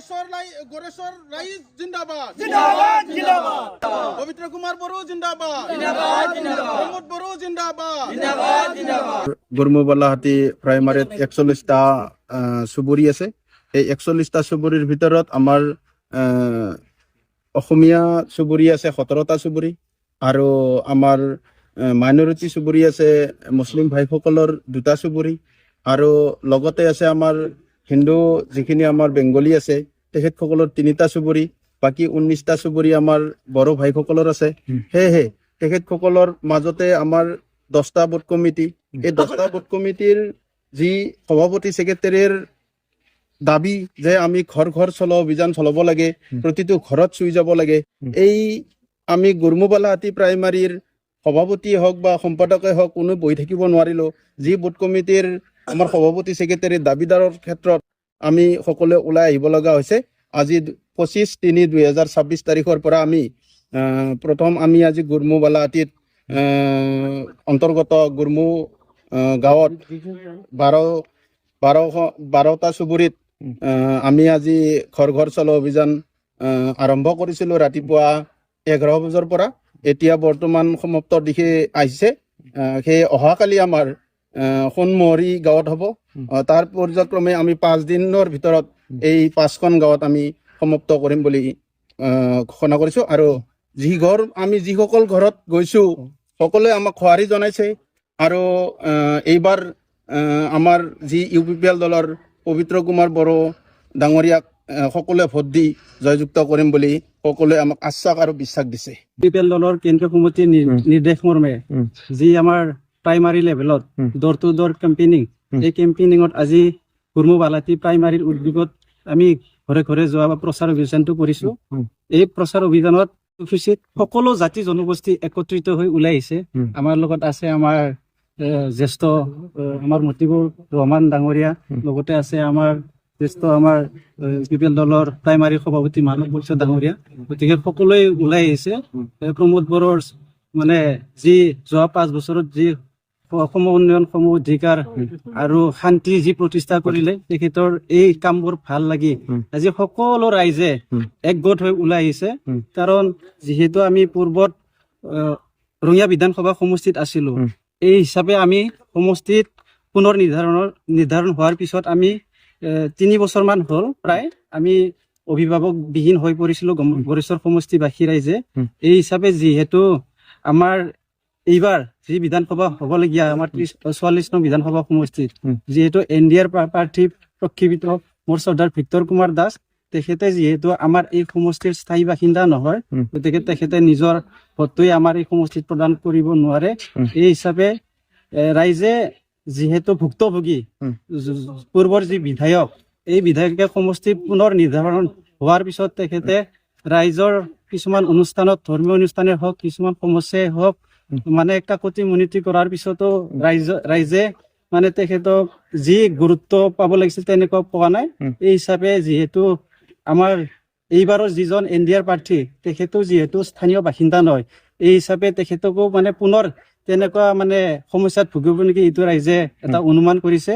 গোৰেশ্বৰ ৰাইজ জিন্দাবাদ জিন্দাবাদ জিন্দাবাদ পবিত্ৰ কুমাৰ বড়ো জিন্দাবাদ জিন্দাবাদ জিন্দাবাদ প্ৰমোদ বড়ো জিন্দাবাদ জিন্দাবাদ জিন্দাবাদ গুৰমুবালাহাটী প্ৰাইমাৰীত 41টা চুবুৰী আছে। এই 41টা চুবুৰীৰ ভিতৰত আমাৰ অসমীয়া চুবুৰী আছে 17টা চুবুৰী আৰু আমাৰ মাইনৰিটি চুবুৰী আছে মুছলিম ভাইসকলৰ 2টা চুবুৰী আৰু লগতে আছে আমাৰ হিন্দু যিখিনি আমাৰ বেংগলী আছে তেখেতসকলৰ 3টা চুবুৰী, বাকী 19টা চুবুৰী আমাৰ বড়ো ভাইসকলৰ আছে। সেয়েহে তেখেতসকলৰ মাজতে আমাৰ 10টা বুথ কমিটি, এই 10টা বুথ কমিটিৰ যি সভাপতি ছেক্ৰেটাৰীৰ দাবী যে আমি ঘৰ ঘৰ চলো অভিযান চলাব লাগে, প্ৰতিটো ঘৰত চুই যাব লাগে, এই আমি গুৰমুবালাহাটী প্ৰাইমাৰীৰ সভাপতি হওক বা সম্পাদকে হওক কোনো বহি থাকিব নোৱাৰিলো। যি বুথ কমিটিৰ আমাৰ সভাপতি ছেক্ৰেটাৰীৰ দাবীদাৰৰ ক্ষেত্ৰত আমি সকলোৱে ওলাই আহিব লগা হৈছে। আজি 25/3/2026 তাৰিখৰ পৰা আমি প্ৰথম আমি আজি গুৰমুবালাহাটীত অন্তৰ্গত গুৰমু গাঁৱত 12টা চুবুৰীত আমি আজি ঘৰ ঘৰ চলো অভিযান আৰম্ভ কৰিছিলোঁ ৰাতিপুৱা 11 বজাৰ পৰা। এতিয়া বৰ্তমান সমাপ্তৰ দিশে আহিছে। সেই অহাকালি আমাৰ সোণমহৰী গাঁৱত হ'ব। তাৰ পৰ্যায়ক্ৰমে আমি 5 দিনৰ ভিতৰত এই 5খন গাঁৱত আমি সমাপ্ত কৰিম বুলি ঘোষণা কৰিছোঁ। আৰু আমি যিসকল ঘৰত গৈছোঁ সকলোৱে আমাক সঁহাৰি জনাইছে আৰু এইবাৰ আমাৰ যি UPPL দলৰ পবিত্ৰ কুমাৰ বড়ো ডাঙৰীয়াক সকলোৱে ভোট দি জয়যুক্ত কৰিম বুলি সকলোৱে আমাক আশ্বাস আৰু বিশ্বাস দিছে। UPPL দলৰ কেন্দ্ৰীয় কমিটিৰ নিৰ্দেশ মৰ্মে যি আমাৰ প্ৰাইমাৰী লেভেলত ডোৰ টু ডোৰ কেম্পেইনিং, এই কেম্পেইনিঙত আজি গুৰমুবালাহাটী প্ৰাইমাৰীৰ উদ্যোগত আমি ঘৰে ঘৰে যোৱা বা প্ৰচাৰ অভিযানটো কৰিছোঁ। এই প্ৰচাৰ অভিযানত সকলো জাতি জনগোষ্ঠী একত্ৰিত হৈ ওলাই আহিছে। আমাৰ লগত আছে আমাৰ জ্যেষ্ঠ আমাৰ মতিবুৰ ৰহমান ডাঙৰীয়া, লগতে আছে আমাৰ জ্যেষ্ঠ আমাৰ UPPL দলৰ প্ৰাইমাৰী সভাপতি মানৱ পৰিষদ ডাঙৰীয়া। গতিকে সকলোৱে ওলাই আহিছে। প্ৰমোদ বড়োৰ মানে যি যোৱা 5 বছৰত যি অসম উন্নয়ন সমূহ অধিকাৰ আৰু শান্তি যি প্ৰতিষ্ঠা কৰিলে তেখেতৰ এই কামবোৰ ভাল লাগি আজি সকলো ৰাইজে একগোট হৈ ওলাই আহিছে। কাৰণ যিহেতু আমি পূৰ্বত ৰঙিয়া বিধানসভা সমষ্টিত আছিলো, এই হিচাপে আমি সমষ্টিত পুনৰ নিৰ্ধাৰণ হোৱাৰ পিছত আমি 3 বছৰমান হ'ল প্ৰায় আমি অভিভাৱক বিহীন হৈ পৰিছিলো গোৰেশ্বৰ সমষ্টিবাসী ৰাইজে। এই হিচাপে যিহেতু আমাৰ এইবাৰ যি বিধানসভা হ'বলগীয়া আমাৰ 44 নং বিধানসভা সমষ্টিত যিহেতু NDAৰ প্ৰাৰ্থী প্ৰক্ষেপিত মোৰ শ্ৰদ্ধাৰ ভিক্টৰ কুমাৰ দাস, তেখেতে যিহেতু আমাৰ এই সমষ্টিৰ স্থায়ী বাসিন্দা নহয়, গতিকে তেখেতে নিজৰ ভোটটোৱে আমাৰ এই সমষ্টিত প্ৰদান কৰিব নোৱাৰে। এই হিচাপে ৰাইজে যিহেতু ভুক্তভোগী পূৰ্বৰ যি বিধায়ক, এই বিধায়কে সমষ্টি পুনৰ নিৰ্ধাৰণ হোৱাৰ পিছত তেখেতে ৰাইজৰ কিছুমান অনুষ্ঠানত, ধৰ্মীয় অনুষ্ঠানে হওক, কিছুমান সমস্যাই হওক, মানে কাকতি মিনতি কৰাৰ পিছতো ৰাইজে মানে তেখেতক যি গুৰুত্ব পাব লাগিছিল তেনেকুৱা পোৱা নাই। এই হিচাপে যিহেতু আমাৰ এইবাৰৰ যিজন NDAৰ প্ৰাৰ্থী তেখেতো যিহেতু স্থানীয় বাসিন্দা নহয়, এই হিচাপে তেখেতকো মানে পুনৰ তেনেকুৱা মানে সমস্যাত ভুগিব নেকি এইটো ৰাইজে এটা অনুমান কৰিছে।